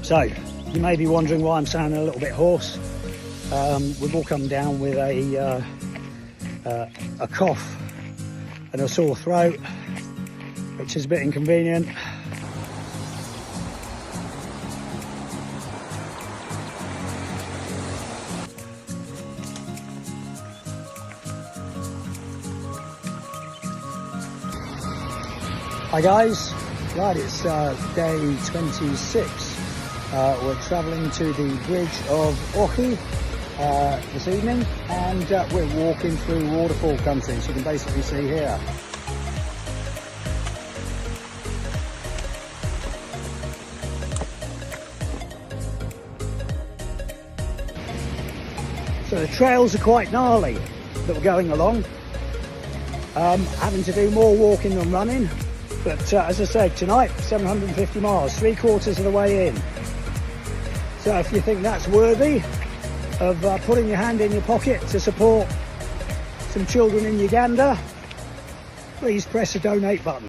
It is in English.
So, you may be wondering why I'm sounding a little bit hoarse. We've all come down with a cough and a sore throat, which is a bit inconvenient. Hi guys, right, it's day 26. We're travelling to the bridge of Auckland this evening, and we're walking through waterfall country, as you can basically see here. So the trails are quite gnarly that we're going along. Having to do more walking than running. But as I said, tonight, 750 miles, 3/4 of the way in. So if you think that's worthy of putting your hand in your pocket to support some children in Uganda, please press the donate button.